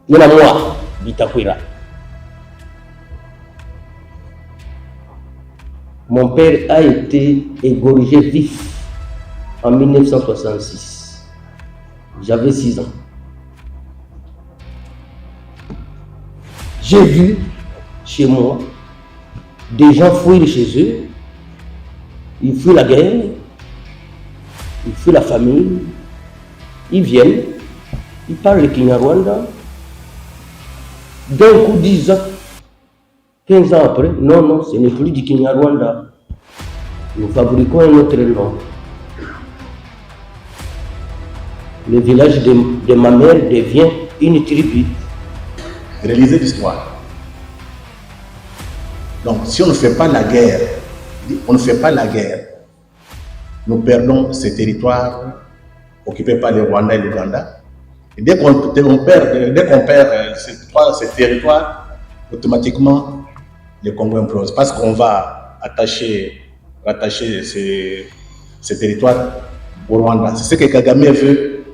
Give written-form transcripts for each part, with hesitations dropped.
Il y a moi, Bitakwira. Mon père a été égorgé vif en 1966. J'avais 6 ans. J'ai vu chez moi des gens fuir chez eux. Ils fuient la guerre, ils fuient la famille, ils viennent, ils parlent le Kinyarwanda. D'un coup, 10 ans, 15 ans après, non, ce n'est plus du Kinyarwanda. Nous fabriquons un autre nom. Le village de ma mère devient une tribu. Réaliser l'histoire. Donc, si on ne fait pas la guerre, nous perdons ces territoires occupés par les Rwandais et l'Ouganda. Et dès qu'on perd ces territoires, automatiquement, le Congo implose. Parce qu'on va rattacher ces territoires au Rwanda. C'est ce que Kagame veut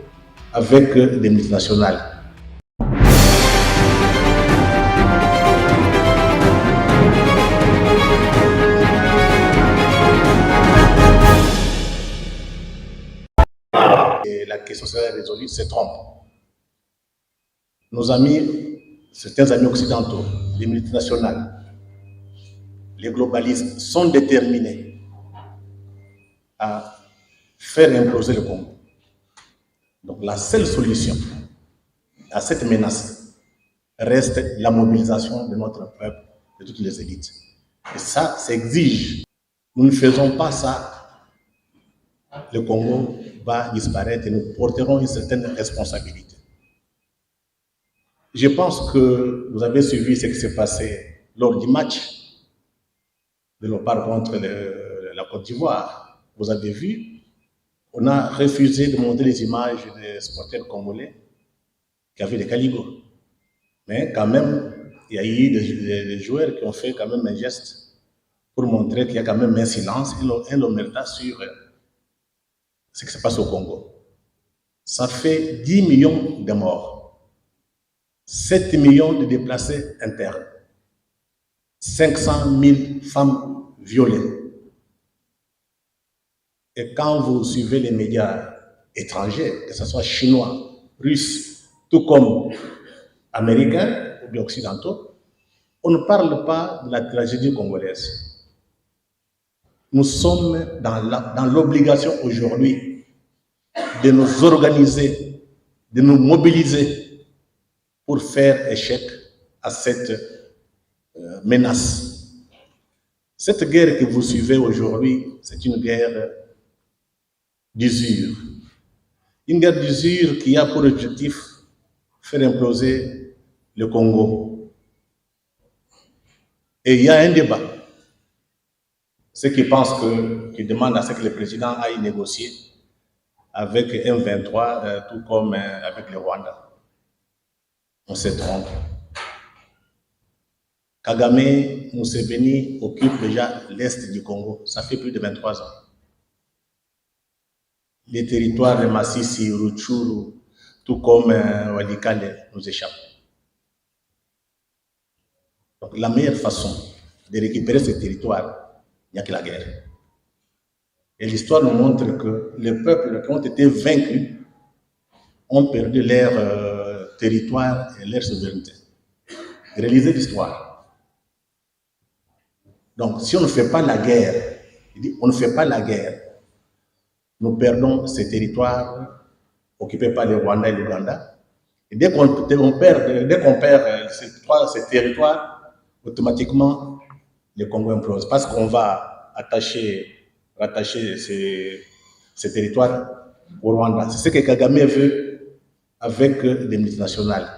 avec les multinationales. Et la question sera résolue, se trompe. Nos amis, certains amis occidentaux, les multinationales, les globalistes sont déterminés à faire imploser le Congo. Donc la seule solution à cette menace reste la mobilisation de notre peuple, de toutes les élites. Et ça exige. Nous ne faisons pas ça, le Congo va disparaître et nous porterons une certaine responsabilité. Je pense que vous avez suivi ce qui s'est passé lors du match de Léopard contre la Côte d'Ivoire. Vous avez vu, on a refusé de montrer les images des supporters congolais qui avaient des calibres. Mais quand même, il y a eu des joueurs qui ont fait quand même un geste pour montrer qu'il y a quand même un silence et l'omerta sur ce qui se passe au Congo. Ça fait 10 millions de morts, 7 millions de déplacés internes, 500 000 femmes violées. Et quand vous suivez les médias étrangers, que ce soit chinois, russes, tout comme américains ou bien occidentaux, on ne parle pas de la tragédie congolaise. Nous sommes dans l'obligation aujourd'hui de nous organiser, de nous mobiliser pour faire échec à cette menace. Cette guerre que vous suivez aujourd'hui, c'est une guerre d'usure. Une guerre d'usure qui a pour objectif faire imploser le Congo. Et il y a un débat. Ceux qui pensent qui demandent à ce que le président aille négocier avec M23, tout comme avec le Rwanda. On se trompe. Kagame Museveni occupe déjà l'est du Congo. Ça fait plus de 23 ans. Les territoires de Massissi, Rutshuru, tout comme Walikale, nous échappent. Donc la meilleure façon de récupérer ces territoires, il n'y a que la guerre. Et l'histoire nous montre que les peuples qui ont été vaincus ont perdu leur territoire et leur souveraineté. Réaliser l'histoire. Donc si on ne fait pas la guerre, nous perdons ces territoires occupés par les Rwandais et l'Ouganda. Et dès qu'on perd ces territoires, automatiquement, le Congo implose. Parce qu'on va rattacher ces territoires au Rwanda. C'est ce que Kagame veut avec les multinationales.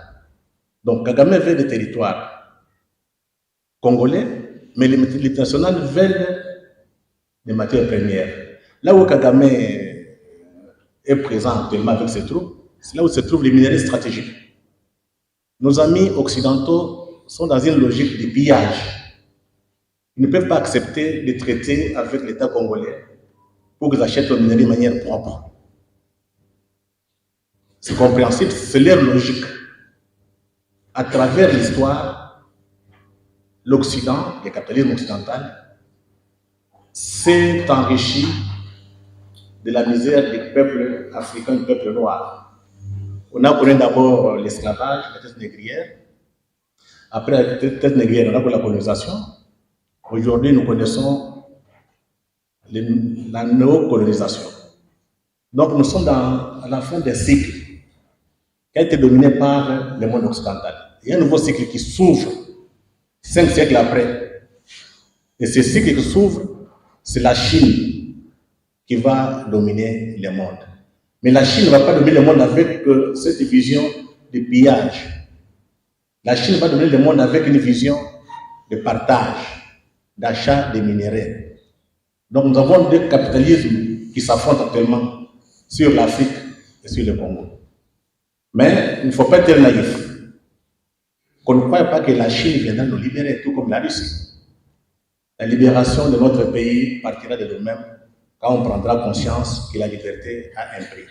Donc Kagame veut des territoires congolais, mais les multinationales veulent des matières premières. Là où Kagame est présent actuellement avec ses troupes, c'est là où se trouvent les minerais stratégiques. Nos amis occidentaux sont dans une logique de pillage. Ils ne peuvent pas accepter de traiter avec l'État congolais pour qu'ils achètent le minerai de manière propre. C'est compréhensible, c'est leur logique. à travers l'histoire, l'Occident, le capitalisme occidental, s'est enrichi de la misère des peuples africains, du peuple noir. On a connu d'abord l'esclavage, la traite négrière. Après la traite négrière, on a connu la colonisation. Aujourd'hui, nous connaissons la néocolonisation. Donc, nous sommes à la fin d'un cycle qui a été dominé par le monde occidental. Il y a un nouveau cycle qui s'ouvre 5 siècles après. Et ce cycle qui s'ouvre, c'est la Chine qui va dominer le monde. Mais la Chine ne va pas dominer le monde avec cette vision de pillage. La Chine va dominer le monde avec une vision de partage, d'achat des minéraux. Donc nous avons deux capitalismes qui s'affrontent actuellement sur l'Afrique et sur le Congo. Mais il ne faut pas être naïf. Qu'on ne croit pas que la Chine viendra nous libérer, tout comme la Russie. La libération de notre pays partira de nous-mêmes quand on prendra conscience que la liberté a un prix.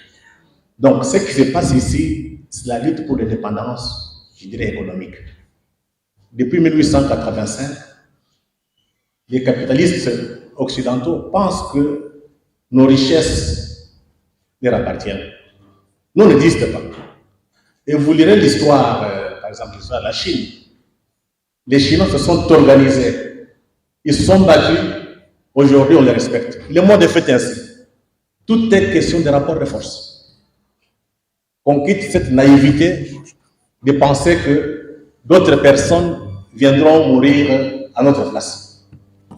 Donc, ce qui se passe ici, c'est la lutte pour l'indépendance, je dirais, économique. Depuis 1885, les capitalistes occidentaux pensent que nos richesses leur appartiennent. Nous n'existons pas. Et vous lirez l'histoire, par exemple, l'histoire de la Chine. Les Chinois se sont organisés. Ils se sont battus. Aujourd'hui, on les respecte. Le monde est fait ainsi. Tout est question de rapport de force. Qu'on quitte cette naïveté de penser que d'autres personnes viendront mourir à notre place.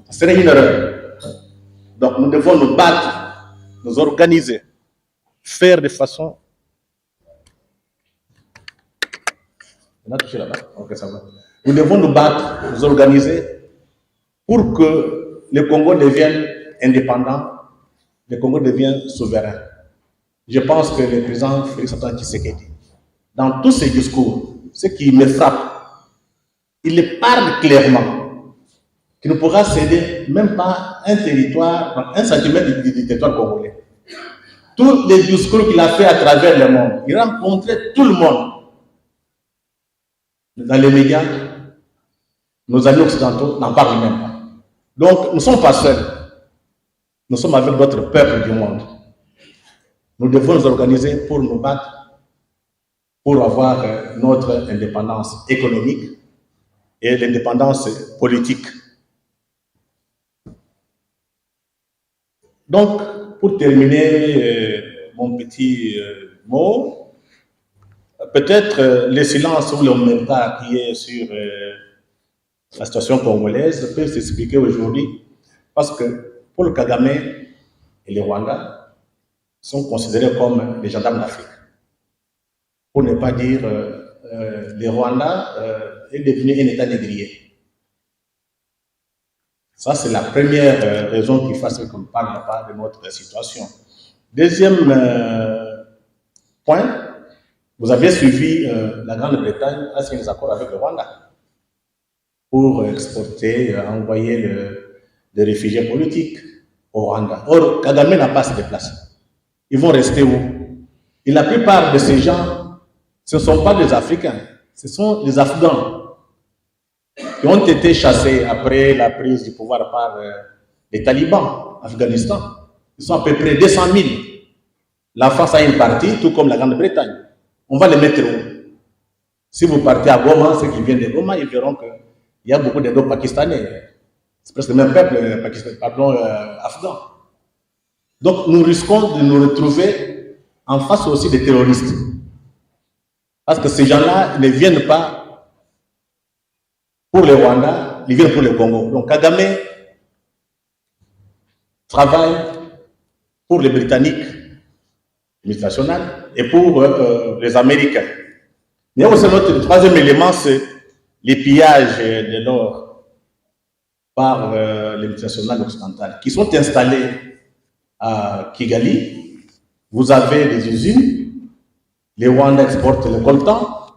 Ce serait une erreur. Donc, nous devons nous battre, nous organiser, faire de façon... On a touché là-bas? Ok, ça va. Nous devons nous battre, nous organiser pour que le Congo devienne indépendant, le Congo devienne souverain. Je pense que le président Félix Antoine Tshisekedi, dans tous ses discours, ce qui me frappe, il parle clairement qu'il ne pourra céder même pas un territoire, un centimètre du territoire congolais. Tous les discours qu'il a fait à travers le monde, il a rencontré tout le monde. Dans les médias, nos amis occidentaux n'en parlent même pas. Donc, nous ne sommes pas seuls. Nous sommes avec d'autres peuples du monde. Nous devons nous organiser pour nous battre, pour avoir notre indépendance économique et l'indépendance politique. Donc, pour terminer mon petit mot, peut-être le silence ou le mental qui est sur la situation congolaise peut s'expliquer aujourd'hui parce que Paul Kagame et les Rwandais sont considérés comme les gendarmes d'Afrique. Pour ne pas dire, les Rwandais est devenu un État négrier. Ça, c'est la première raison qui fait qu'on ne parle pas de notre situation. Deuxième point, vous avez suivi la Grande-Bretagne a signé des accords avec le Rwanda pour exporter, envoyer des réfugiés politiques au Rwanda. Or, Kagame n'a pas à se déplacer. Ils vont rester où? Et la plupart de ces gens, ce ne sont pas des Africains, ce sont des Afghans qui ont été chassés après la prise du pouvoir par les talibans en Afghanistan. Ils sont à peu près 200 000. La France a une partie, tout comme la Grande-Bretagne. On va les mettre où? Si vous partez à Goma, ceux qui viennent de Goma, ils verront qu'il y a beaucoup d'Indo pakistanais. C'est presque le même peuple afghan. Donc nous risquons de nous retrouver en face aussi des terroristes. Parce que ces gens-là ne viennent pas pour le Rwanda, ils viennent pour le Congo. Donc Kagame travaille pour les Britanniques, multinationales, et pour les Américains. Mais aussi notre troisième élément, c'est les pillages de l'or par les multinationales occidentales qui sont installées à Kigali. Vous avez des usines, les Rwandais exportent le coltan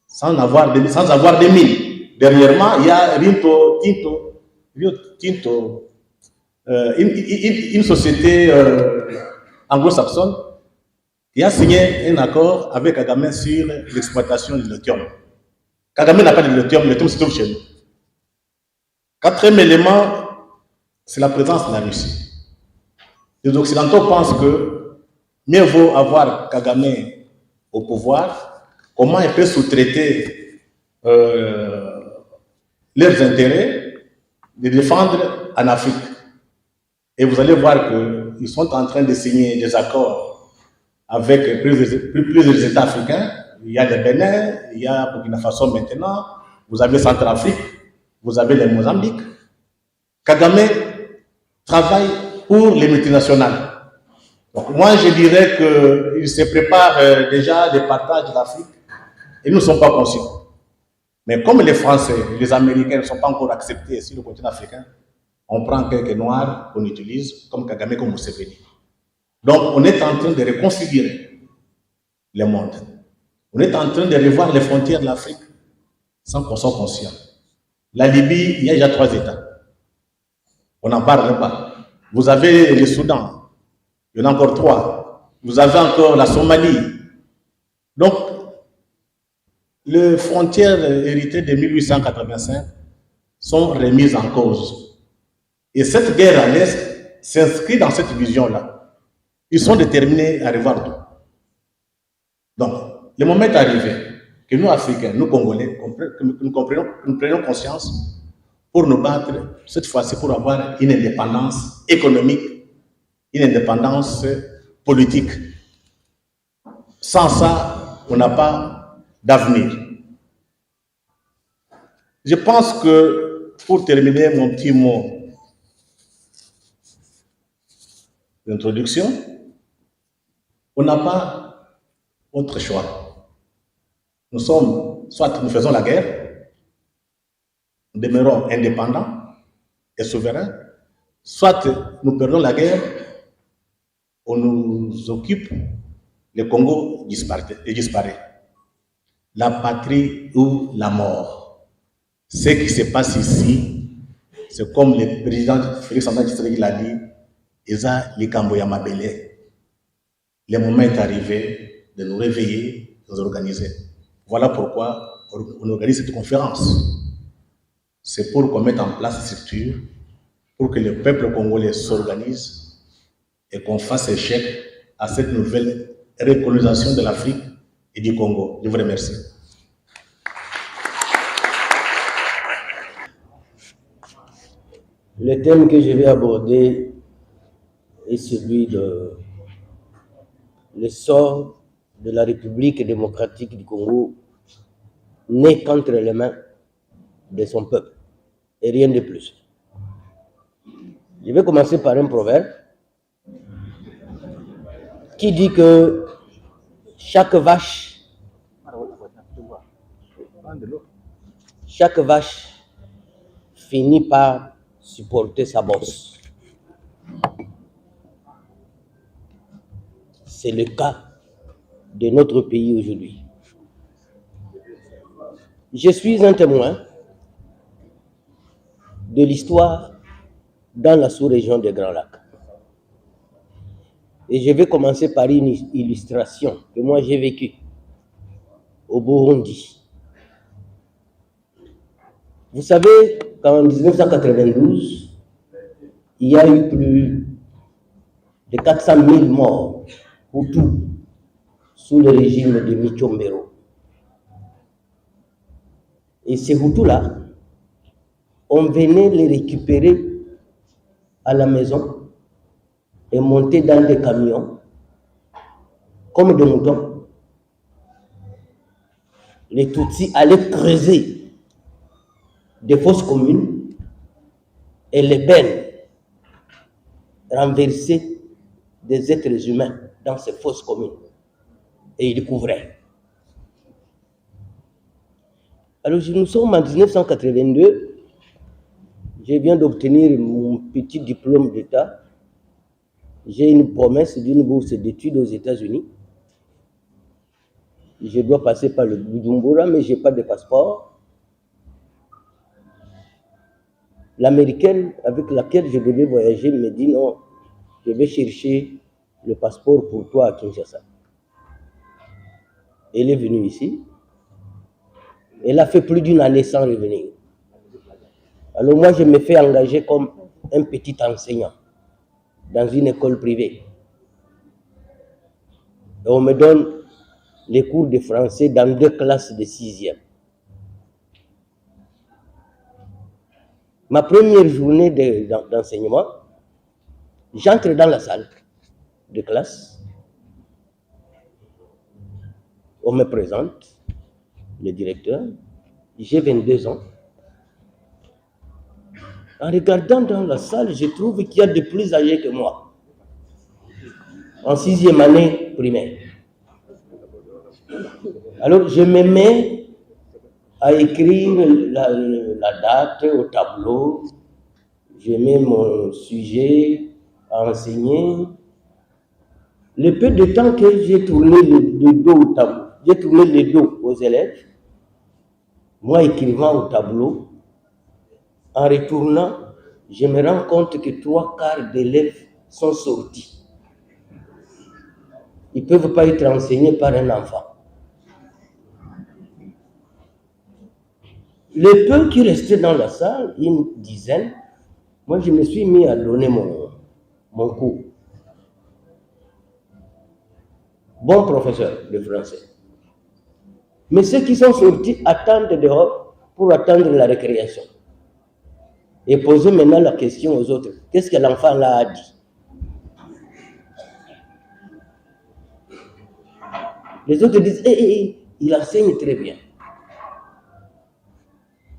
sans avoir des mines. Dernièrement, il y a Rio Tinto, une société anglo-saxonne qui a signé un accord avec Kagame sur l'exploitation du lithium. Kagame n'a pas de lithium se trouve chez nous. Quatrième élément, c'est la présence de la Russie. Les Occidentaux pensent que mieux vaut avoir Kagame au pouvoir, comment il peut sous-traiter leurs intérêts, de défendre en Afrique. Et vous allez voir qu'ils sont en train de signer des accords avec plusieurs États africains. Il y a le Bénin, il y a Burkina Faso maintenant, vous avez Centrafrique, vous avez le Mozambique. Kagame travaille pour les multinationales. Donc moi, je dirais qu'il se prépare déjà le partage de l'Afrique et nous ne sommes pas conscients. Mais comme les Français, les Américains ne sont pas encore acceptés sur le continent africain, on prend quelques noirs qu'on utilise comme Kagame, comme Museveni. Donc on est en train de reconfigurer le monde. On est en train de revoir les frontières de l'Afrique sans qu'on soit conscient. La Libye, il y a déjà 3 États. On n'en parle pas. Vous avez le Soudan, il y en a encore 3. Vous avez encore la Somalie. Donc, les frontières héritées de 1885 sont remises en cause. Et cette guerre à l'Est s'inscrit dans cette vision-là. Ils sont déterminés à revoir tout. Donc, le moment est arrivé que nous, Africains, nous, Congolais, nous prenions conscience pour nous battre, cette fois-ci, pour avoir une indépendance économique, une indépendance politique. Sans ça, on n'a pas d'avenir. Je pense que, pour terminer mon petit mot d'introduction, on n'a pas autre choix. Nous sommes, soit nous faisons la guerre, nous demeurons indépendants et souverains, soit nous perdons la guerre, on nous occupe, le Congo disparaît. La patrie ou la mort. Ce qui se passe ici, c'est comme le président Félix Antoine Tshisekedi l'a dit, Eza Likambo ya Mabele. Le moment est arrivé de nous réveiller, de nous organiser. Voilà pourquoi on organise cette conférence. C'est pour qu'on mette en place ces structures, pour que le peuple congolais s'organise et qu'on fasse échec à cette nouvelle recolonisation de l'Afrique et du Congo. Je vous remercie. Le thème que je vais aborder est celui de l'essor de la République démocratique du Congo, née qu'entre les mains de son peuple, et rien de plus. Je vais commencer par un proverbe qui dit que chaque vache finit par supporter sa bosse. C'est le cas de notre pays aujourd'hui. Je suis un témoin de l'histoire dans la sous-région des Grands Lacs. Et je vais commencer par une illustration que moi j'ai vécue au Burundi. Vous savez qu'en 1992, il y a eu plus de 400 000 morts Hutus sous le régime de Micombero. Et ces Hutus-là, on venait les récupérer à la maison et monter dans des camions comme des moutons. Les Tutsis allaient creuser des fosses communes et les bennes renversaient des êtres humains dans ces fosses communes et ils découvraient. Alors nous sommes en 1982, je viens d'obtenir mon petit diplôme d'État. J'ai une promesse d'une bourse d'études aux États-Unis. Je dois passer par le Bujumbura, mais je n'ai pas de passeport. L'Américaine avec laquelle je devais voyager me dit non, je vais chercher le passeport pour toi à Kinshasa. Elle est venue ici. Elle a fait plus d'une année sans revenir. Alors moi, je me fais engager comme un petit enseignant dans une école privée. Et on me donne les cours de français dans 2 classes de 6e. Ma première journée d'enseignement, j'entre dans la salle de classe. On me présente, le directeur. J'ai 22 ans. En regardant dans la salle, je trouve qu'il y a de plus âgés que moi. En 6e année primaire. Alors, je me mets à écrire la date au tableau. Je mets mon sujet à enseigner. Le peu de temps que j'ai tourné le dos au tableau, j'ai tourné le dos aux élèves, moi écrivant au tableau, en retournant, je me rends compte que 3/4 d'élèves sont sortis. Ils ne peuvent pas être enseignés par un enfant. Les peu qui restaient dans la salle, une dizaine, moi je me suis mis à donner mon cours. Bon professeur de français. Mais ceux qui sont sortis attendent dehors pour attendre la récréation. Et poser maintenant la question aux autres. Qu'est-ce que l'enfant là a dit? Les autres disent, il enseigne très bien.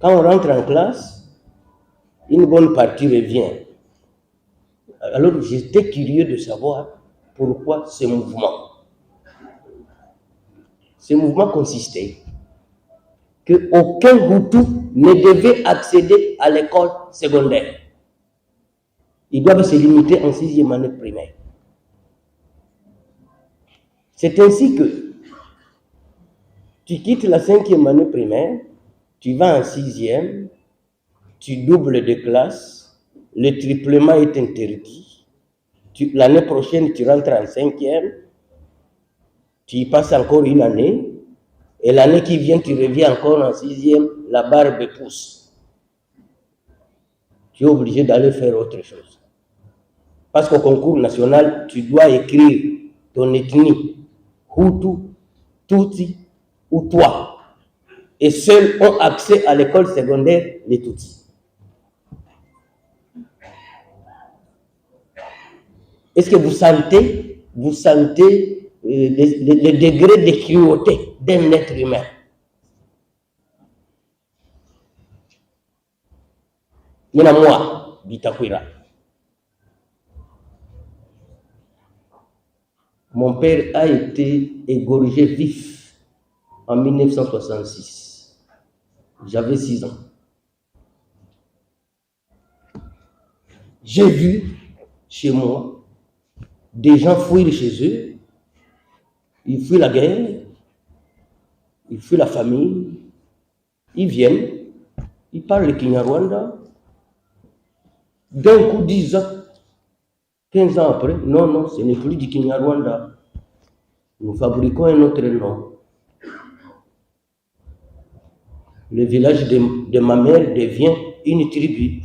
Quand on rentre en classe, une bonne partie revient. Alors j'étais curieux de savoir pourquoi ce mouvement. Ce mouvement consistait qu'aucun Hutu ne devait accéder à l'école secondaire. Ils doivent se limiter en 6e année primaire. C'est ainsi que tu quittes la 5e année primaire, tu vas en 6e, tu doubles de classe, le triplement est interdit. L'année prochaine, tu rentres en 5e, tu y passes encore une année, et l'année qui vient, tu reviens encore en 6e, la barbe pousse. Tu es obligé d'aller faire autre chose. Parce qu'au concours national, tu dois écrire ton ethnie, Hutu, Tutsi ou toi. Et seuls ont accès à l'école secondaire les Tutsis. Est-ce que vous sentez le degré de cruauté d'un être humain? Il y en a moi, Bitakwira. Mon père a été égorgé vif en 1966. J'avais 6 ans. J'ai vu chez moi des gens fuir chez eux. Ils fuient la guerre, ils fuient la famille, ils viennent, ils parlent le Kinyarwanda. D'un coup, 10 ans, 15 ans après, non, ce n'est plus du Kinyarwanda. Nous fabriquons un autre nom. Le village de ma mère devient une tribu.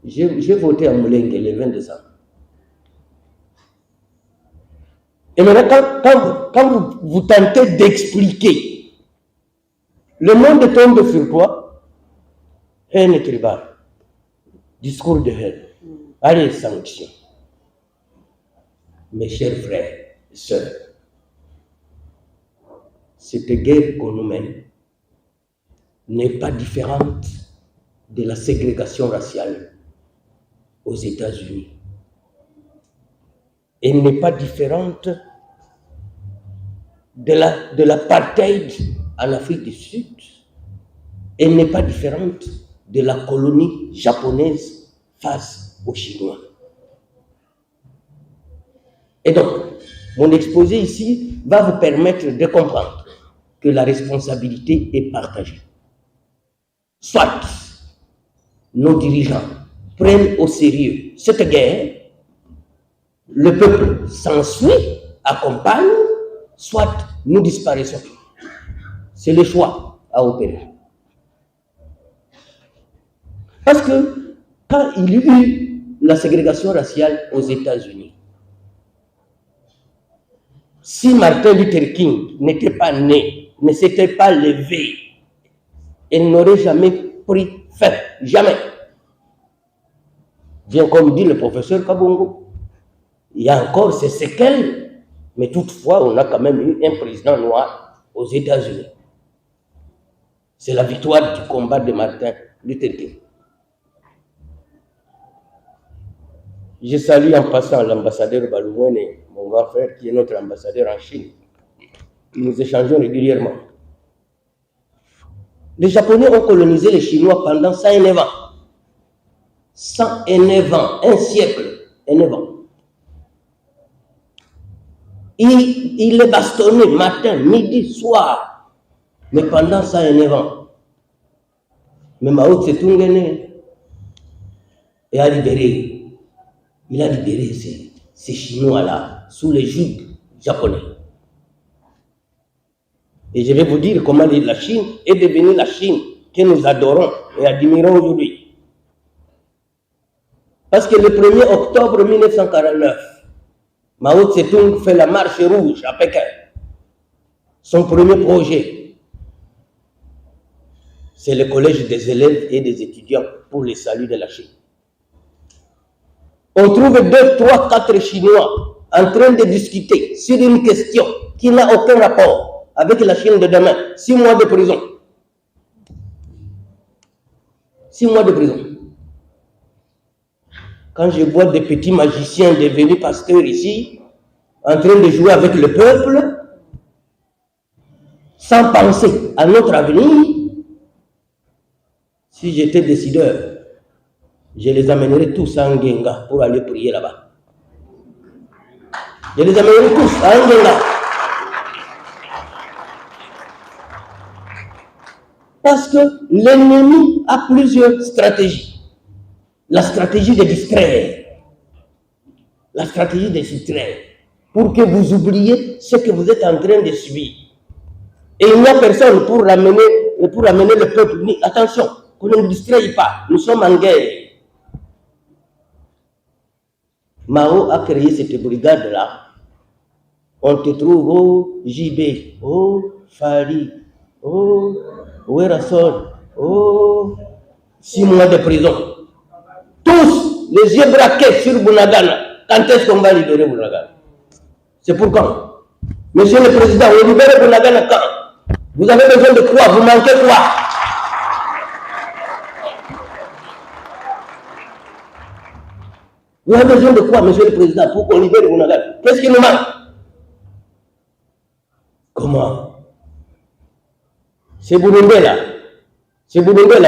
J'ai voté à Moulengue le 20 décembre. Et maintenant, quand vous tentez d'expliquer, le monde tombe sur toi, haine tribale, discours de haine, allez, sanctions. Mes chers frères et sœurs, cette guerre qu'on nous mène n'est pas différente de la ségrégation raciale aux États-Unis. Elle n'est pas différente de l'apartheid en Afrique du Sud. Elle n'est pas différente de la colonie japonaise face aux Chinois. Et donc, mon exposé ici va vous permettre de comprendre que la responsabilité est partagée. Soit nos dirigeants prennent au sérieux cette guerre, le peuple s'ensuit, accompagne, soit nous disparaissons. C'est le choix à opérer. Parce que quand il y a eu la ségrégation raciale aux États-Unis, si Martin Luther King n'était pas né, ne s'était pas levé, il n'aurait jamais pris fin. Jamais. Bien comme dit le professeur Kabongo, il y a encore ces séquelles, mais toutefois, on a quand même eu un président noir aux États-Unis. C'est la victoire du combat de Martin Luther King. Je salue en passant l'ambassadeur Balouane, mon grand frère, qui est notre ambassadeur en Chine. Nous échangeons régulièrement. Les Japonais ont colonisé les Chinois pendant 109 ans. 109 ans, un siècle, 109 ans. Il les bastonnait matin, midi, soir, mais pendant 109 ans. Mais Mao Tse-tung est né et a libéré. Il a libéré ces Chinois-là sous les jougs japonais. Et je vais vous dire comment la Chine est devenue la Chine que nous adorons et admirons aujourd'hui. Parce que le 1er octobre 1949, Mao Tse-tung fait la marche rouge à Pékin. Son premier projet, c'est le collège des élèves et des étudiants pour le salut de la Chine. On trouve 2, 3, 4 Chinois en train de discuter sur une question qui n'a aucun rapport avec la Chine de demain. 6 mois de prison. 6 mois de prison. Quand je vois des petits magiciens devenus pasteurs ici, en train de jouer avec le peuple, sans penser à notre avenir, si j'étais décideur, je les amènerai tous à Ngenga pour aller prier là-bas. Je les amènerai tous à Ngenga. Parce que l'ennemi a plusieurs stratégies. La stratégie de distraire. La stratégie de distraire. Pour que vous oubliez ce que vous êtes en train de subir. Et il n'y a personne pour amener le peuple. Attention, qu'on ne nous distraie pas. Nous sommes en guerre. Mao a créé cette brigade-là. On te trouve au JB, au Fali, au Werason, au 6 mois de prison. Tous les yeux braqués sur Bunagana. Quand est-ce qu'on va libérer Bunagana? C'est pour quand? Monsieur le Président, on libère Bunagana quand? Vous avez besoin de quoi? Vous manquez quoi? Vous avez besoin de quoi, Monsieur le Président, pour qu'on libère Bunagana? Qu'est-ce qui nous manque? Comment? C'est Burundé-là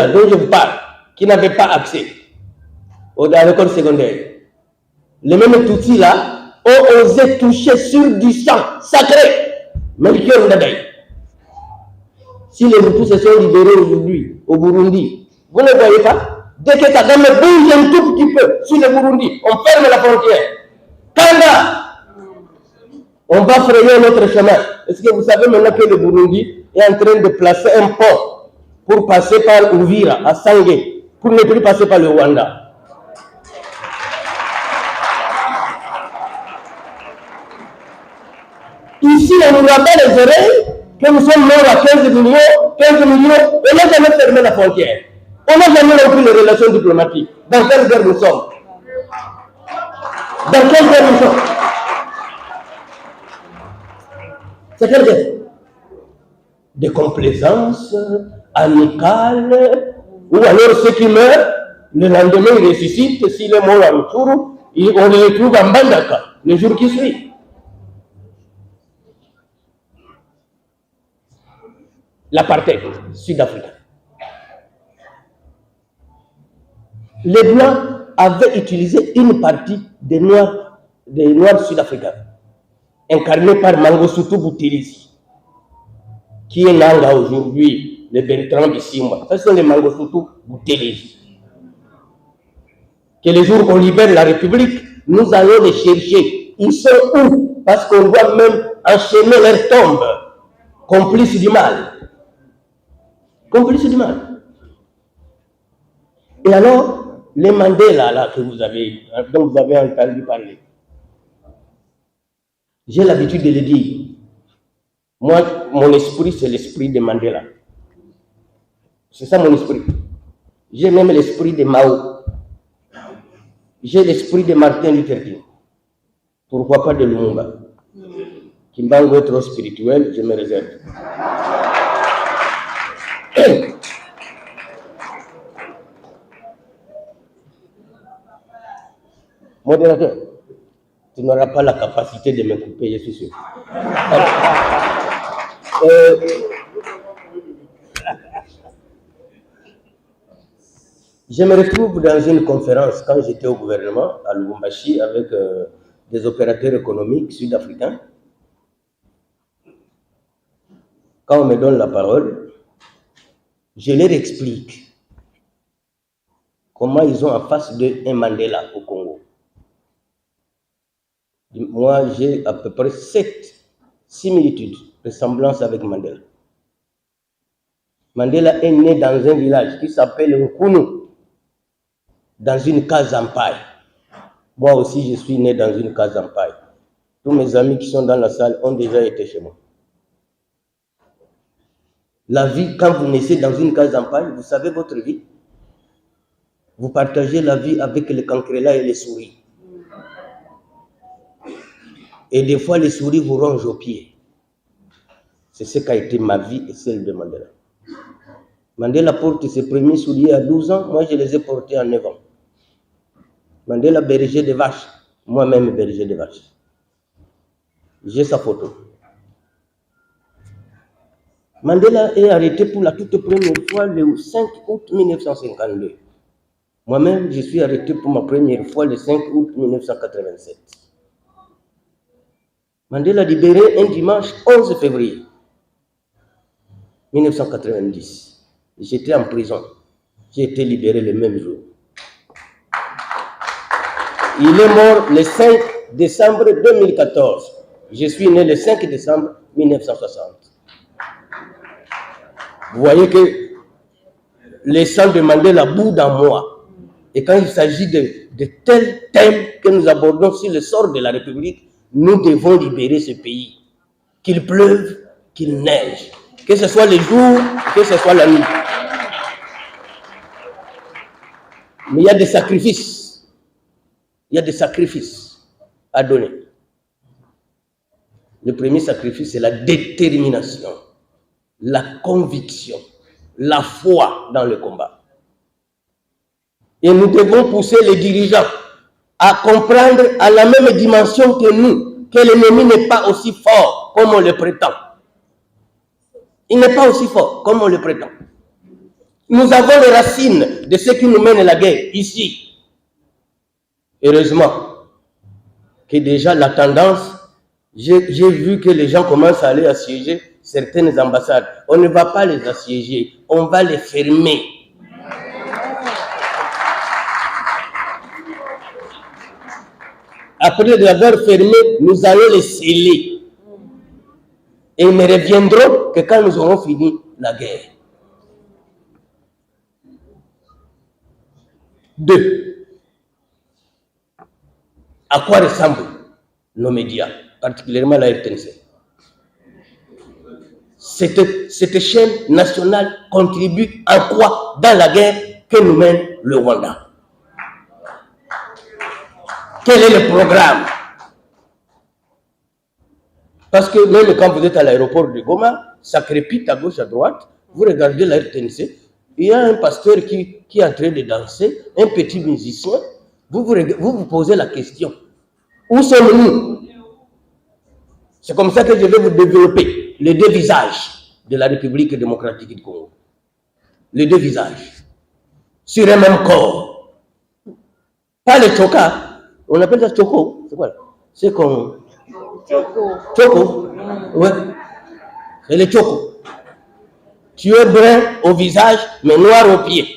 dont je vous parle, qui n'avait pas accès à l'école secondaire. Les mêmes Tutsis-là ont osé toucher sur du sang sacré. Melchior Ndadaye. Si les Hutus se sont libérés aujourd'hui au Burundi, vous ne voyez pas? Dès que Kagame bouge un tout petit peu sur le Burundi, on ferme la frontière. Kanda! On va frayer notre chemin. Est-ce que vous savez maintenant que le Burundi est en train de placer un pont pour passer par Uvira, à Sangé, pour ne plus passer par le Rwanda? Ici, on nous rappelle les oreilles que nous sommes morts à 15 millions, on n'a jamais fermé la frontière. On n'a jamais non plus les relations diplomatiques. Dans quelle guerre nous sommes? Dans quelle guerre nous sommes? C'est quelle guerre? De complaisance amicale, ou alors ceux qui meurent, le lendemain ils ressuscitent, s'il est mort en Tchourou, on les retrouve en Bandaka, le jour qui suit. L'apartheid sud-africain. Les Blancs avaient utilisé une partie des Noirs sud-africains, incarnés par Mangosuthu Buthelezi, qui est Nanga aujourd'hui, le Bertrand Bisimwa. Ce sont les Mangosuthu Buthelezi. Que le jour qu'on libère la République, nous allons les chercher. Ils sont où? Parce qu'on doit même enchaîner leur tombe, complices du mal. Complice du mal. Et alors, les Mandela là, dont vous avez entendu parler, j'ai l'habitude de le dire. Moi, mon esprit, c'est l'esprit de Mandela. C'est ça mon esprit. J'ai même l'esprit de Mao. J'ai l'esprit de Martin Luther King. Pourquoi pas de Lumumba? Kimbangu est trop spirituel, je me réserve. Modérateur, tu n'auras pas la capacité de me couper, je suis sûr. Je me retrouve dans une conférence quand j'étais au gouvernement à Lubumbashi avec des opérateurs économiques sud-africains. Quand on me donne la parole, je leur explique comment ils ont en face d'eux un Mandela au Congo. Moi, j'ai à peu près 7 similitudes, ressemblances avec Mandela. Mandela est né dans un village qui s'appelle Nkunu, dans une case en paille. Moi aussi, je suis né dans une case en paille. Tous mes amis qui sont dans la salle ont déjà été chez moi. La vie, quand vous naissez dans une case en paille, vous savez votre vie. Vous partagez la vie avec les cancrelats et les souris. Et des fois, les souris vous rongent aux pieds. C'est ce qu'a été ma vie et celle de Mandela. Mandela porte ses premiers souliers à 12 ans, moi je les ai portés à 9 ans. Mandela berger de vaches, moi-même berger de vaches. J'ai sa photo. Mandela est arrêté pour la toute première fois le 5 août 1952. Moi-même, je suis arrêté pour ma première fois le 5 août 1987. Mandela libéré un dimanche 11 février 1990. J'étais en prison. J'ai été libéré le même jour. Il est mort le 5 décembre 2014. Je suis né le 5 décembre 1960. Vous voyez que le sang de Mandela bout dans moi. Et quand il s'agit de tels thèmes que nous abordons sur le sort de la République, nous devons libérer ce pays. Qu'il pleuve, qu'il neige. Que ce soit le jour, que ce soit la nuit. Mais il y a des sacrifices. Il y a des sacrifices à donner. Le premier sacrifice, c'est la détermination, la conviction, la foi dans le combat. Et nous devons pousser les dirigeants à comprendre à la même dimension que nous, que l'ennemi n'est pas aussi fort comme on le prétend. Il n'est pas aussi fort comme on le prétend. Nous avons les racines de ceux qui nous mènent la guerre ici. Heureusement que déjà la tendance, j'ai vu que les gens commencent à aller assiéger certaines ambassades. On ne va pas les assiéger, on va les fermer. Après les avoir fermés, nous allons les sceller. Et ils ne reviendront que quand nous aurons fini la guerre. 2. À quoi ressemblent nos médias, particulièrement la RTNC? Cette chaîne nationale contribue à quoi dans la guerre que nous mène le Rwanda? Quel est le programme? Parce que même quand vous êtes à l'aéroport de Goma, ça crépite à gauche, à droite, vous regardez la RTNC, il y a un pasteur qui est en train de danser, un petit musicien, vous vous posez la question, où sommes-nous? C'est comme ça que je vais vous développer les deux visages de la République démocratique du Congo. Les deux visages, sur un même corps. Pas le choka, on appelle ça choco, c'est quoi? C'est comme... Choco. Ouais. C'est le choco. Tu es brun au visage, mais noir aux pieds.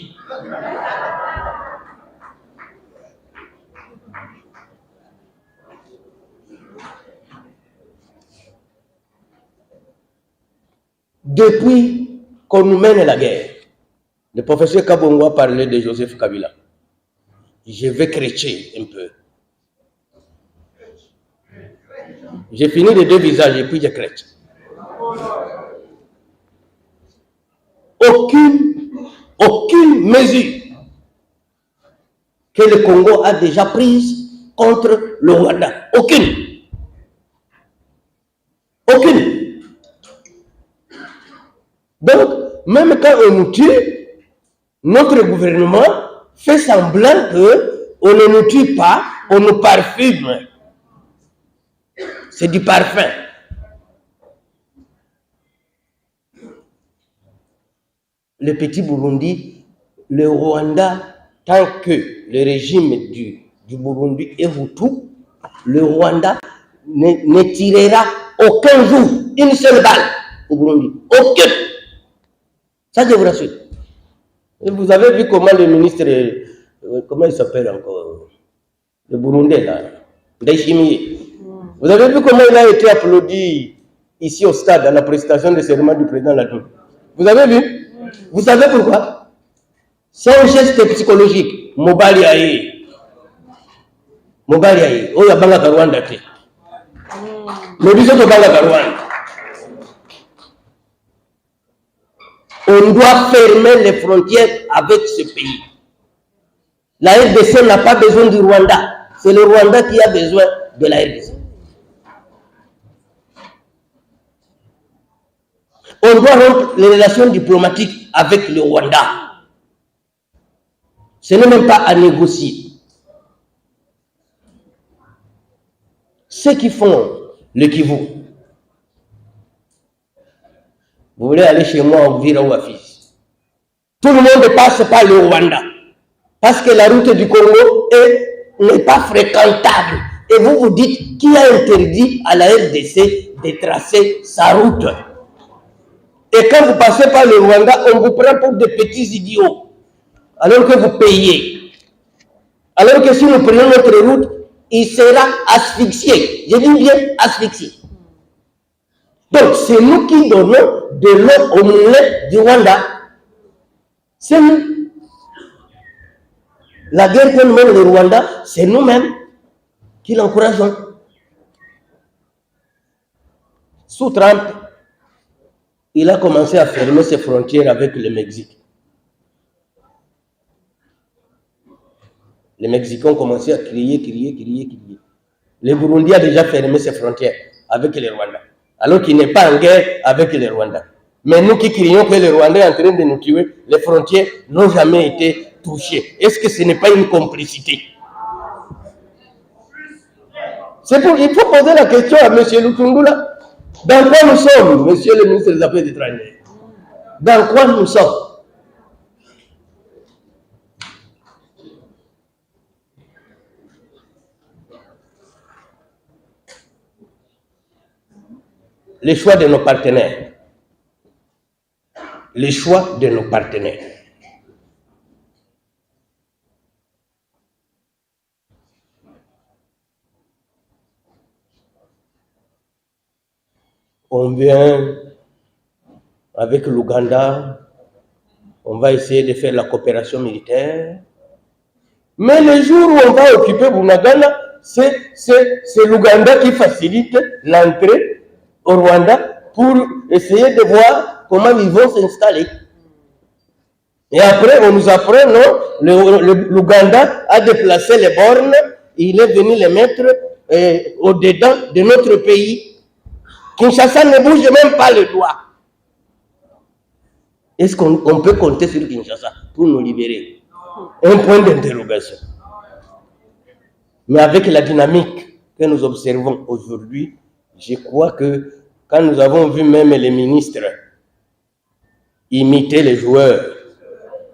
Depuis qu'on nous mène la guerre. Le professeur Kabongo a parlé de Joseph Kabila. Je vais crécher un peu. J'ai fini les deux visages et puis je crèche. Aucune mesure que le Congo a déjà prise contre le Rwanda. Aucune. Donc, même quand on nous tue, notre gouvernement fait semblant qu'on ne nous tue pas, on nous parfume. C'est du parfum. Le petit Burundi, le Rwanda, tant que le régime du Burundi est Hutu, le Rwanda ne tirera aucun jour une seule balle au Burundi. Aucune. Ça, je vous rassure. Et vous avez vu comment le ministre, comment il s'appelle encore, le Burundais, là, Ndayishimiye. Vous avez vu comment il a été applaudi ici au stade à la prestation de serment du président Ladoum. Vous avez vu? Vous savez pourquoi? C'est un geste psychologique. Mobali aye. Oya banga Rwanda te. Le biso to banga Rwanda. On doit fermer les frontières avec ce pays. La RDC n'a pas besoin du Rwanda. C'est le Rwanda qui a besoin de la RDC. On doit rompre les relations diplomatiques avec le Rwanda. Ce n'est même pas à négocier. Ceux qui font le Kivu, vous voulez aller chez moi en Vira ou à Fils. Tout le monde passe par le Rwanda. Parce que la route du Congo n'est pas fréquentable. Et vous vous dites qui a interdit à la RDC de tracer sa route. Et quand vous passez par le Rwanda, on vous prend pour des petits idiots. Alors que vous payez. Alors que si nous prenons notre route, il sera asphyxié. Je dis bien asphyxié. Donc, c'est nous qui donnons de l'eau au moulin du Rwanda. C'est nous. La guerre que nous mène le Rwanda, c'est nous-mêmes qui l'encourageons. Sous Trump, il a commencé à fermer ses frontières avec le Mexique. Les Mexicains ont commencé à crier. Le Burundi a déjà fermé ses frontières avec le Rwanda, alors qu'il n'est pas en guerre avec le Rwanda. Mais nous qui crions que le Rwanda est en train de nous tuer, les frontières n'ont jamais été touchées. Est-ce que ce n'est pas une complicité? Il faut poser la question à M. Lutungula. Dans quoi nous sommes, monsieur le ministre des Affaires étrangères? Dans quoi nous sommes? Les choix de nos partenaires. Les choix de nos partenaires. On vient avec l'Ouganda, on va essayer de faire la coopération militaire. Mais le jour où on va occuper Bunagana, c'est l'Ouganda qui facilite l'entrée au Rwanda pour essayer de voir comment ils vont s'installer. Et après, on nous apprend, non, l'Ouganda a déplacé les bornes, il est venu les mettre au-dedans de notre pays. Kinshasa ne bouge même pas le doigt. Est-ce qu'on peut compter sur Kinshasa pour nous libérer? Un point d'interrogation. Mais avec la dynamique que nous observons aujourd'hui, je crois que quand nous avons vu même les ministres imiter les joueurs,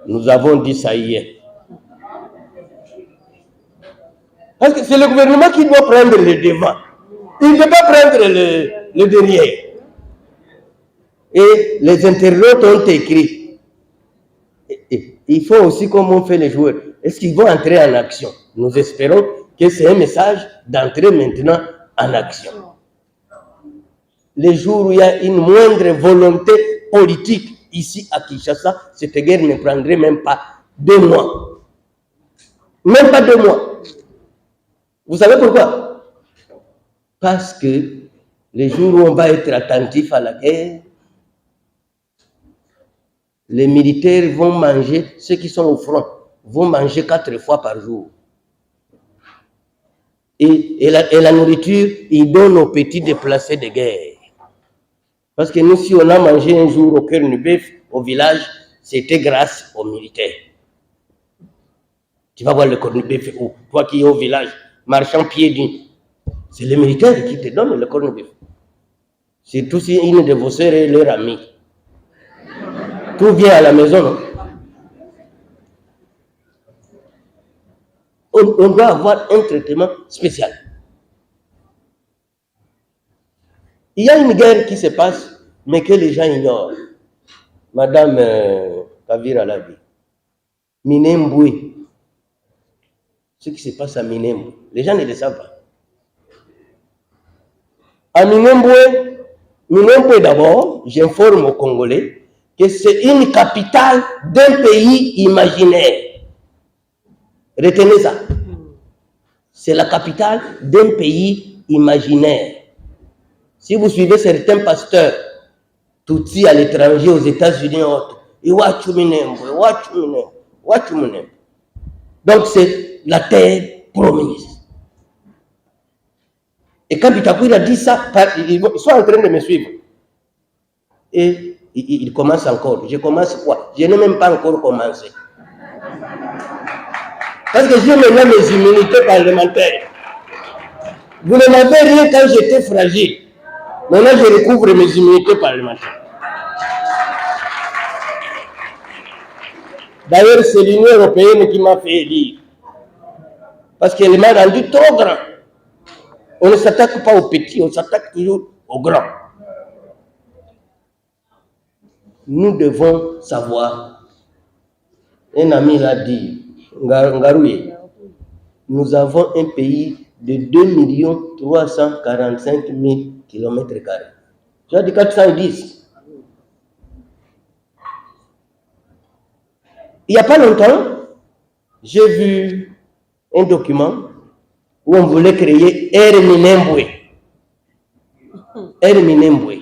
nous avons dit ça y est. Parce que c'est le gouvernement qui doit prendre le devant. Il ne peut pas prendre le derrière. Et les internautes ont écrit. Il faut aussi comment on fait les joueurs. Est-ce qu'ils vont entrer en action? Nous espérons que c'est un message d'entrer maintenant en action. Les jours où il y a une moindre volonté politique, ici à Kinshasa, cette guerre ne prendrait même pas 2 mois. Même pas 2 mois. Vous savez pourquoi? Parce que les jours où on va être attentif à la guerre, les militaires vont manger, ceux qui sont au front, vont manger 4 fois par jour. Et la nourriture, ils donnent aux petits déplacés de guerre. Parce que nous, si on a mangé un jour au cœur du bœuf, au village, c'était grâce aux militaires. Tu vas voir le corned-beef où? Toi qui es au village, marchant pieds nus. C'est les militaires qui te donnent le corned-beef. Surtout si une de vos sœurs est leur amie. Tout vient à la maison, non? On doit avoir un traitement spécial. Il y a une guerre qui se passe, mais que les gens ignorent. Madame Kavira l'a dit. Minembwe. Ce qui se passe à Minembwe. Les gens ne le savent pas. À Minembwe d'abord, j'informe aux Congolais que c'est une capitale d'un pays imaginaire. Retenez ça. C'est la capitale d'un pays imaginaire. Si vous suivez certains pasteurs, Tutsi à l'étranger, aux États-Unis, donc c'est la terre promise. Et quand Bitakoui a dit ça, ils sont en train de me suivre. Et il commence encore. Je commence quoi? Je n'ai même pas encore commencé. Parce que j'ai maintenant mes immunités parlementaires. Vous ne m'avez rien quand j'étais fragile. Maintenant, je recouvre mes immunités parlementaires. D'ailleurs, c'est l'Union européenne qui m'a fait élire. Parce qu'elle m'a rendu trop grand. On ne s'attaque pas aux petits, on s'attaque toujours aux grands. Nous devons savoir, un ami l'a dit, Ngarouye, nous avons un pays de 2 345 000 km². J'ai dit 410. Il n'y a pas longtemps, j'ai vu un document où on voulait créer Air Minembwe. Air Minembwe.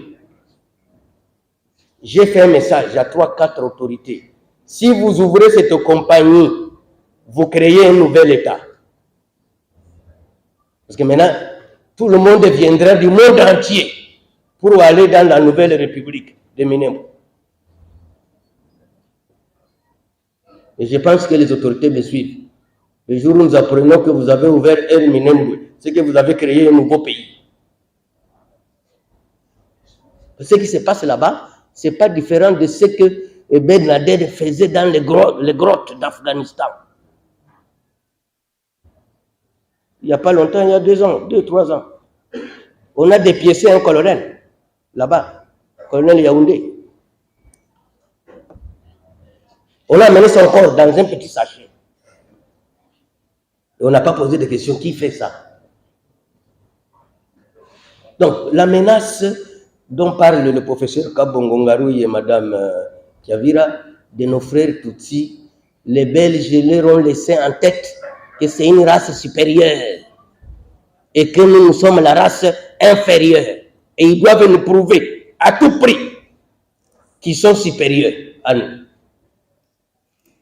J'ai fait un message à 3-4 autorités. Si vous ouvrez cette compagnie, vous créez un nouvel État. Parce que maintenant, tout le monde viendra du monde entier pour aller dans la nouvelle République de Minembwe. Et je pense que les autorités me suivent. Le jour où nous apprenons que vous avez ouvert Air Minembwe, c'est que vous avez créé un nouveau pays. Ce qui se passe là-bas, ce n'est pas différent de ce que Ben Laden faisait dans les grottes d'Afghanistan. Il n'y a pas longtemps, il y a 2 ans, 2-3 ans. On a dépiécé un colonel, là-bas, colonel Yaoundé. On a amené son corps dans un petit sachet. Et on n'a pas posé de questions, qui fait ça? Donc, la menace dont parle le professeur Kabongo Ngarouye et Madame Kavira, de nos frères Tutsi, les Belges leur ont laissé en tête que c'est une race supérieure et que nous sommes la race inférieure. Et ils doivent nous prouver à tout prix qu'ils sont supérieurs à nous.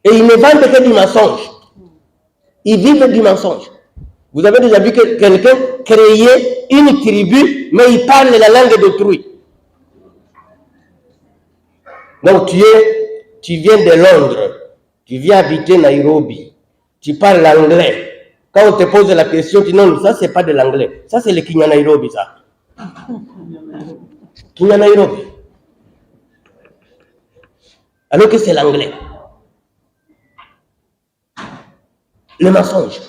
Et ils ne vendent que du mensonge. Ils vivent du mensonge. Vous avez déjà vu que quelqu'un créait une tribu, mais il parle la langue d'autrui. Donc tu viens de Londres, tu viens habiter Nairobi, tu parles l'anglais. Quand on te pose la question, tu dis non, ça c'est pas de l'anglais, ça c'est le Kinya Nairobi, ça. Kinya Nairobi. Alors que c'est l'anglais. Le mensonge.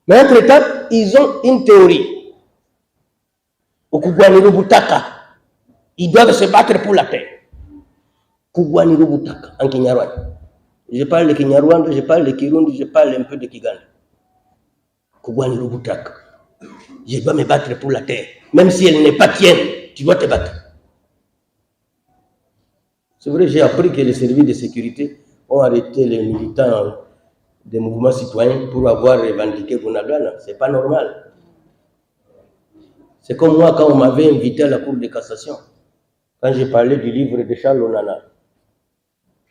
Mais entre-temps, ils ont une théorie. Au Kugwaniro Butaka, ils doivent se battre pour la terre. Kugwaniro Butaka, en Kinyarwanda. Je parle de Kinyarwanda, je parle de Kirundi, je parle un peu de Kiganda. Kugwaniro Butaka. Je dois me battre pour la terre. Même si elle n'est pas tienne, tu dois te battre. C'est vrai, j'ai appris que les services de sécurité ont arrêté les militants des mouvements citoyens pour avoir revendiqué Bunagana. C'est pas normal. C'est comme moi quand on m'avait invité à la Cour de cassation, quand j'ai parlé du livre de Charles Onana.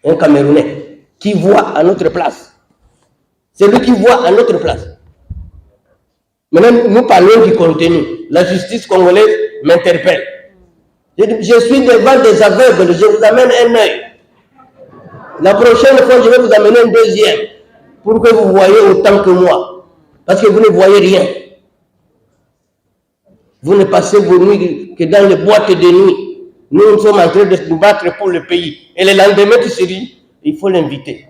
Un Camerounais qui voit à notre place. C'est lui qui voit à notre place. Maintenant, nous parlons du contenu. La justice congolaise m'interpelle. Je suis devant des aveugles, je vous amène un œil. La prochaine fois, je vais vous amener un deuxième pour que vous voyez autant que moi. Parce que vous ne voyez rien. Vous ne passez vos nuits que dans les boîtes de nuit. Nous sommes en train de nous battre pour le pays. Et le lendemain, tu te dis, il faut l'inviter.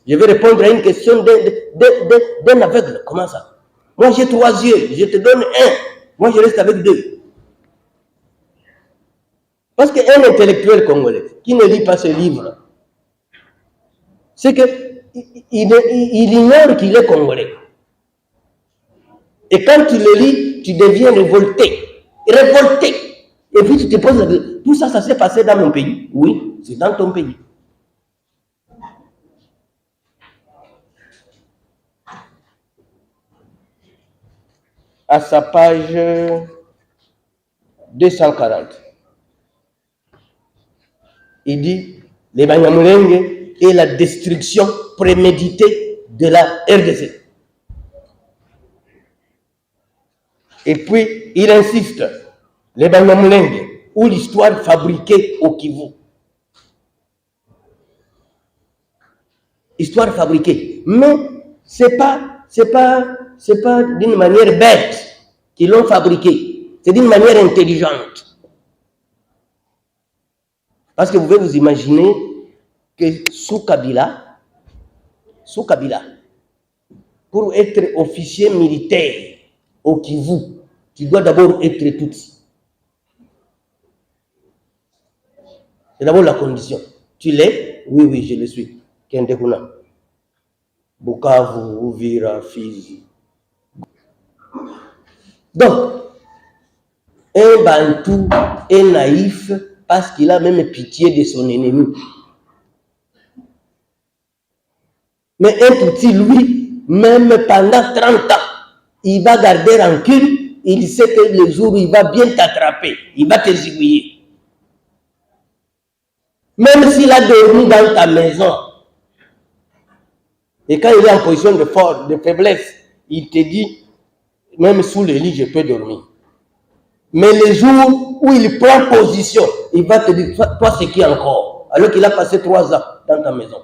Je vais répondre à une question d'un aveugle. Comment ça? Moi, j'ai 3 yeux. Je te donne un. Moi, je reste avec 2. Parce qu'un intellectuel congolais qui ne lit pas ce livre, c'est qu'il ignore qu'il est congolais. Et quand tu le lis, tu deviens révolté. Révolté. Et puis tu te poses la question, tout ça, ça s'est passé dans mon pays? Oui, c'est dans ton pays. À sa page 240, il dit les Banyamulenge et la destruction préméditée de la RDC. Et puis, il insiste, les Banyamulenge ou l'histoire fabriquée au Kivu. Histoire fabriquée. Mais c'est pas d'une manière bête qu'ils l'ont fabriquée. C'est d'une manière intelligente. Parce que vous pouvez vous imaginer que sous Kabila, pour être officier militaire au Kivu, tu dois d'abord être Tutsi. C'est d'abord la condition. Tu l'es? Oui, oui, je le suis. Kendekuna. Bukavu, Uvira, Fizi. Donc, un Bantou est naïf parce qu'il a même pitié de son ennemi. Mais un Tutsi, lui, même pendant 30 ans, il va garder rancune. Il sait que le jour où il va bien t'attraper, il va te zigouiller. Même s'il a dormi dans ta maison, et quand il est en position de force, de faiblesse, il te dit, même sous le lit, je peux dormir. Mais le jour où il prend position, il va te dire, toi, c'est qui encore? Alors qu'il a passé 3 ans dans ta maison.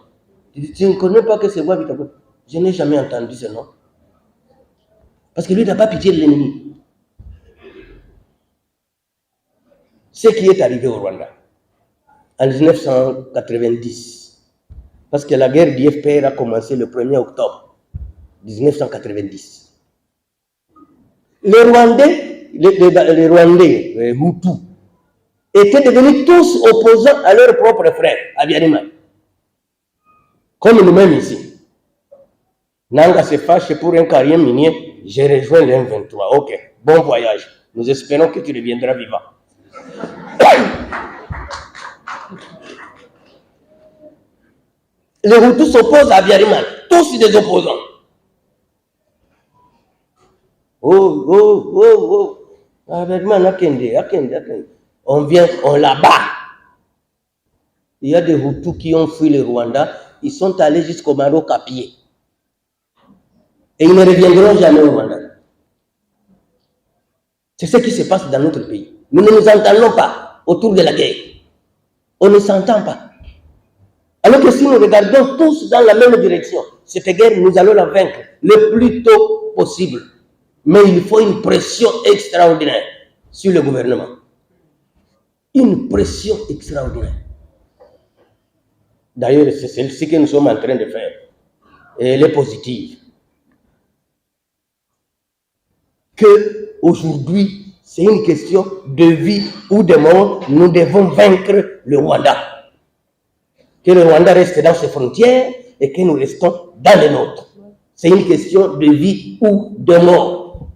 Tu dis, tu ne connais pas que c'est moi, je n'ai jamais entendu ce nom. Parce que lui n'a pas pitié de l'ennemi. Ce qui est arrivé au Rwanda en 1990, parce que la guerre du FPR a commencé le 1er octobre 1990. Les Rwandais, les Hutus, étaient devenus tous opposants à leurs propres frères, à Biarima. Comme nous-mêmes ici. Nanga se fâche pour un carrière minier, j'ai rejoint le M23. Ok, bon voyage. Nous espérons que tu reviendras vivant. Les Hutus s'opposent à Biariman, tous des opposants. On vient, on la bat. Il y a des Hutus qui ont fui le Rwanda, ils sont allés jusqu'au Maroc à pied. Et ils ne reviendront jamais au Rwanda. C'est ce qui se passe dans notre pays. Nous ne nous entendons pas autour de la guerre. On ne s'entend pas. Alors que si nous regardons tous dans la même direction, cette guerre, nous allons la vaincre le plus tôt possible. Mais il faut une pression extraordinaire sur le gouvernement. Une pression extraordinaire. D'ailleurs, c'est celle-ci que nous sommes en train de faire. Et elle est positive. Que aujourd'hui, c'est une question de vie ou de mort. Nous devons vaincre le Rwanda. Que le Rwanda reste dans ses frontières et que nous restons dans les nôtres. C'est une question de vie ou de mort.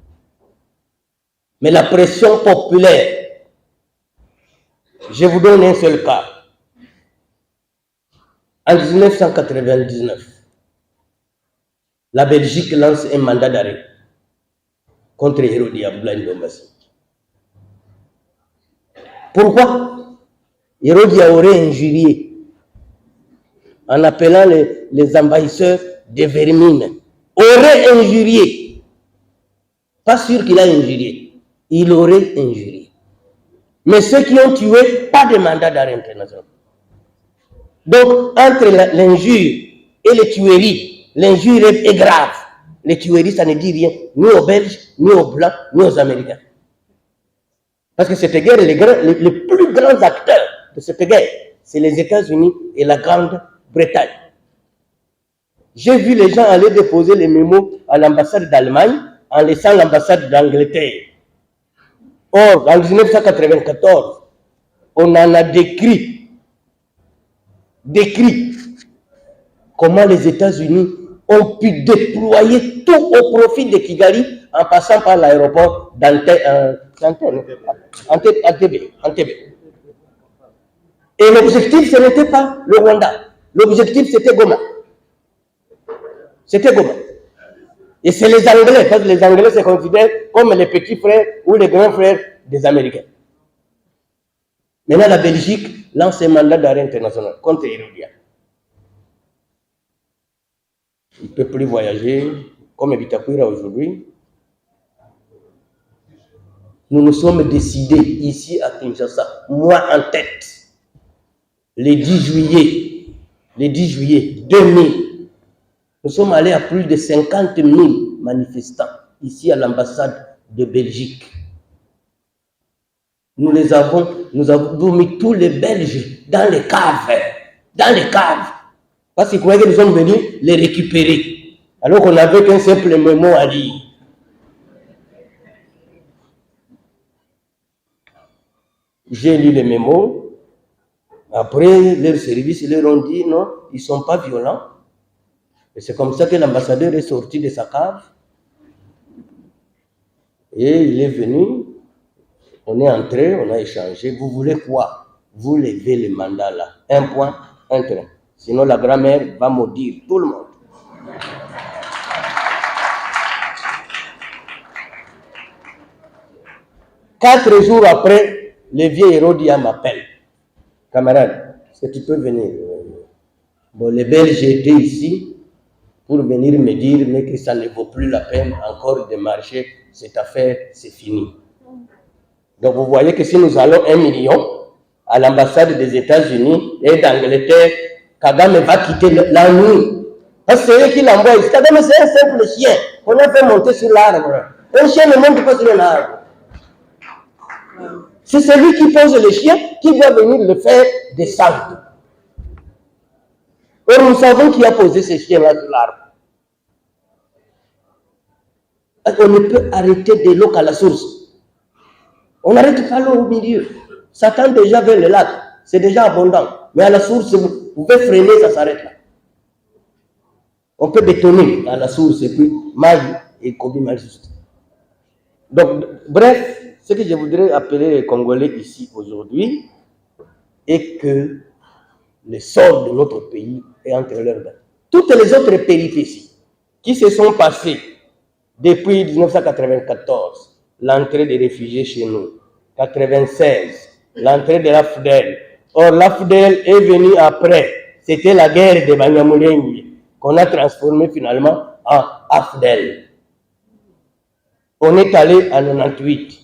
Mais la pression populaire, je vous donne un seul cas. En 1999, la Belgique lance un mandat d'arrêt contre Hérodi Abdoulaye Ndombassi. Pourquoi? Hérodi aurait injurié en appelant les envahisseurs des vermines. Aurait injurié. Pas sûr qu'il a injurié. Il aurait injurié. Mais ceux qui ont tué, pas de mandat d'arrêt international. Donc, entre l'injure et les tueries, l'injure est grave. Les tueries, ça ne dit rien, ni aux Belges, ni aux Blancs, ni aux Américains. Parce que cette guerre, les plus grands acteurs de cette guerre, c'est les États-Unis et la Grande-Bretagne. J'ai vu les gens aller déposer les mémos à l'ambassade d'Allemagne en laissant l'ambassade d'Angleterre. Or, en 1994, on en a décrit comment les États-Unis ont pu déployer tout au profit de Kigali en passant par l'aéroport d'Entebbe. Et l'objectif, ce n'était pas le Rwanda. L'objectif, c'était Goma. C'était Goma. Et c'est les Anglais, parce que les Anglais se considèrent comme les petits frères ou les grands frères des Américains. Maintenant, la Belgique lance un mandat d'arrêt international contre Hérodia. Il ne peut plus voyager, comme Bitakwira aujourd'hui. Nous nous sommes décidés ici à Kinshasa, moi en tête, le 10 juillet 2000, nous sommes allés à plus de 50 000 manifestants ici à l'ambassade de Belgique. Nous avons mis tous les Belges dans les caves, parce qu'ils croyaient que nous sommes venus les récupérer, alors qu'on n'avait qu'un simple mémo à lire. J'ai lu les mémos. Après, leur service, ils leur ont dit non, ils ne sont pas violents. Et c'est comme ça que l'ambassadeur est sorti de sa cave. Et il est venu. On est entré, on a échangé. Vous voulez quoi? Vous levez le mandat là. Un point, un train. Sinon, la grand-mère va maudire tout le monde. Quatre jours après, le vieux Hérodia m'appelle. Camarade, est-ce que tu peux venir? Bon, les Belges étaient ici pour venir me dire mais que ça ne vaut plus la peine encore de marcher. Cette affaire, c'est fini. Donc vous voyez que si nous allons 1 million à l'ambassade des États-Unis et d'Angleterre, Kagame va quitter la nuit. Parce que c'est eux qui l'envoient ici. Kagame, c'est un simple chien qu'on a fait monter sur l'arbre. Un chien ne monte pas sur un arbre. C'est celui qui pose le chien qui doit venir le faire descendre. Or, nous savons qui a posé ce chien-là sur l'arbre. On ne peut arrêter de l'eau qu'à la source. On n'arrête pas l'eau au milieu. Ça tend déjà vers le lac. C'est déjà abondant. Mais à la source, vous pouvez freiner, ça s'arrête là. On peut bétonner à la source et puis mal et Kobi mal juste. Donc, bref, ce que je voudrais appeler les Congolais ici aujourd'hui est que le sort de notre pays est entre leurs mains. Toutes les autres péripéties qui se sont passées depuis 1994, l'entrée des réfugiés chez nous, 1996, l'entrée de l'AFDEL. Or, l'AFDEL est venue après. C'était la guerre de Banyamulenge qu'on a transformée finalement en AFDEL. On est allé en 1998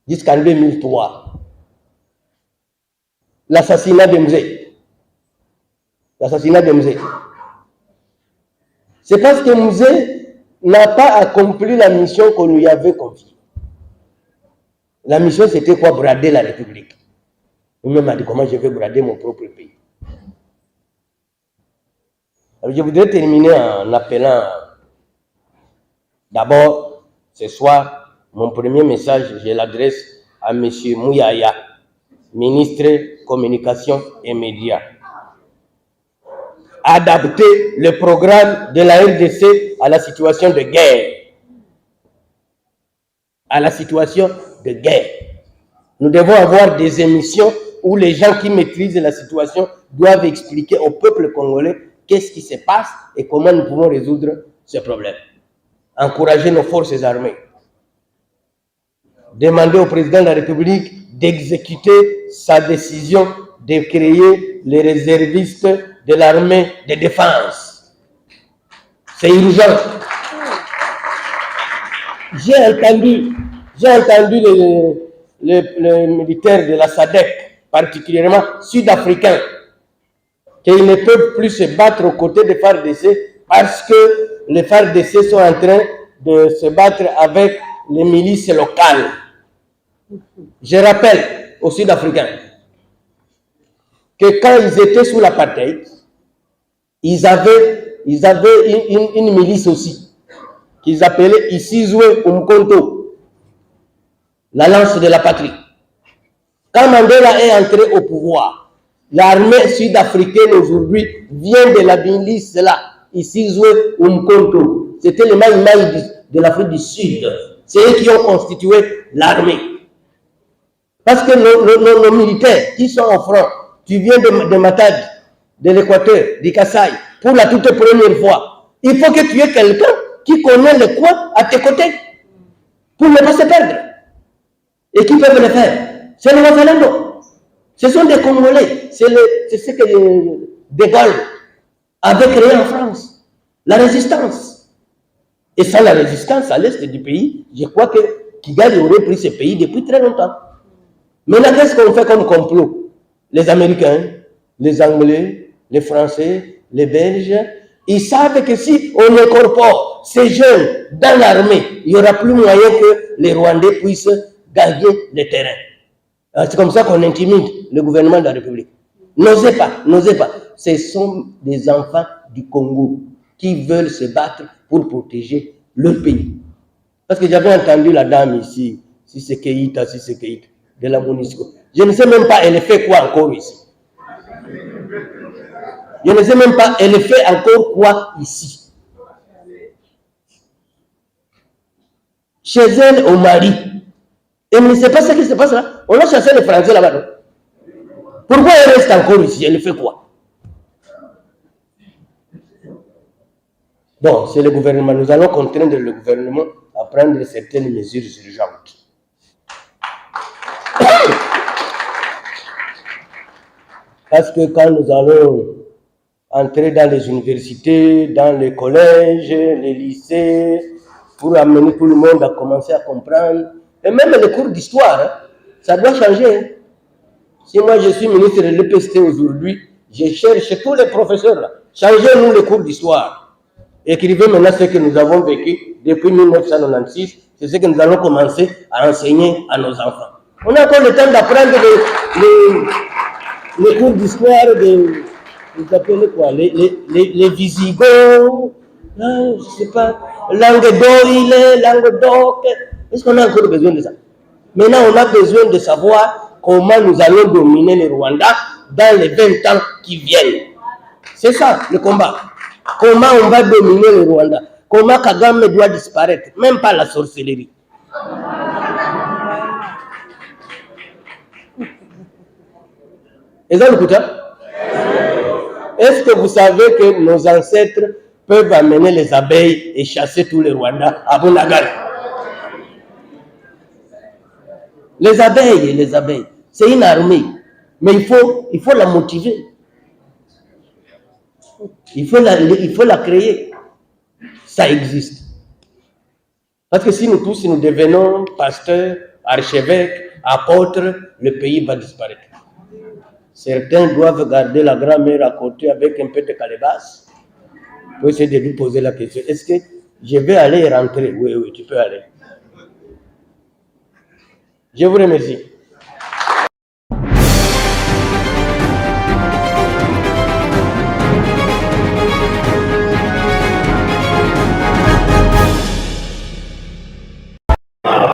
jusqu'en 2003. L'assassinat de Mzee. C'est parce que Mzee n'a pas accompli la mission qu'on lui avait confiée. La mission, c'était quoi? Brader la République. Lui-même m'a dit comment je vais brader mon propre pays. Alors, je voudrais terminer en appelant d'abord, ce soir, mon premier message, je l'adresse à M. Mouyaya, ministre Communication et Médias. Adapter le programme de la RDC à la situation de guerre. À la situation de guerre. Nous devons avoir des émissions où les gens qui maîtrisent la situation doivent expliquer au peuple congolais qu'est-ce qui se passe et comment nous pouvons résoudre ce problème. Encourager nos forces armées. Demander au président de la République d'exécuter sa décision de créer les réservistes de l'armée de défense. C'est urgent. J'ai entendu les militaires de la SADC, particulièrement sud-africains, qu'ils ne peuvent plus se battre aux côtés des FARDC parce que les FARDC sont en train de se battre avec les milices locales. Je rappelle aux Sud-Africains que quand ils étaient sous l'apartheid, ils avaient une milice aussi, qu'ils appelaient Isizwe Umkhonto, la lance de la patrie. Quand Mandela est entré au pouvoir, l'armée sud-africaine aujourd'hui vient de la milice là, Isizwe Umkhonto. C'était les Maïmaï de l'Afrique du Sud. C'est eux qui ont constitué l'armée. Parce que nos militaires qui sont en front, tu viens de Matadi, de l'Équateur, du Kasaï, pour la toute première fois, il faut que tu aies quelqu'un qui connaît le coin à tes côtés pour ne pas se perdre. Et qui peuvent le faire? C'est le Wazalendo. Ce sont des Congolais. C'est ce que De Gaulle avait créé en France. La résistance. Et sans la résistance à l'est du pays, je crois que Kigali aurait pris ce pays depuis très longtemps. Maintenant, qu'est-ce qu'on fait comme complot? Les Américains, les Anglais, les Français, les Belges, ils savent que si on incorpore ces jeunes dans l'armée, il n'y aura plus moyen que les Rwandais puissent gagner le terrain. C'est comme ça qu'on intimide le gouvernement de la République. N'osez pas, n'osez pas. Ce sont des enfants du Congo qui veulent se battre pour protéger leur pays. Parce que j'avais entendu la dame ici, si c'est Keïta, de la MONUSCO. Je ne sais même pas, elle fait quoi encore ici. Je ne sais même pas, elle fait encore quoi ici. Chez elle, au Mali. Elle ne sait pas ce qui se passe là. On a chassé les Français là-bas. Pourquoi elle reste encore ici? Elle fait quoi? Bon, c'est le gouvernement. Nous allons contraindre le gouvernement à prendre certaines mesures urgentes. Parce que quand nous allons entrer dans les universités, dans les collèges, les lycées, pour amener tout le monde à commencer à comprendre, et même les cours d'histoire, hein, ça doit changer. Si moi je suis ministre de l'EPST aujourd'hui, je cherche tous les professeurs là. Changez-nous les cours d'histoire. Écrivez maintenant ce que nous avons vécu depuis 1996, c'est ce que nous allons commencer à enseigner à nos enfants. On a encore le temps d'apprendre les cours d'histoire vous appelez quoi, les Visigoths, je ne sais pas, Languedoc. Est-ce qu'on a encore besoin de ça? Maintenant, on a besoin de savoir comment nous allons dominer le Rwanda dans les 20 ans qui viennent. C'est ça, le combat. Comment on va dominer le Rwanda? Comment Kagame doit disparaître? Même pas la sorcellerie. Est-ce que vous savez que nos ancêtres peuvent amener les abeilles et chasser tous les Rwandais à Bunagana? Les abeilles, c'est une armée. Mais il faut la motiver. Il faut la créer. Ça existe. Parce que si nous tous, nous devenons pasteurs, archevêques, apôtres, le pays va disparaître. Certains doivent garder la grand-mère à côté avec un peu de calebasse pour essayer de lui poser la question. Est-ce que je vais aller rentrer? Oui, tu peux aller. Je vous remercie.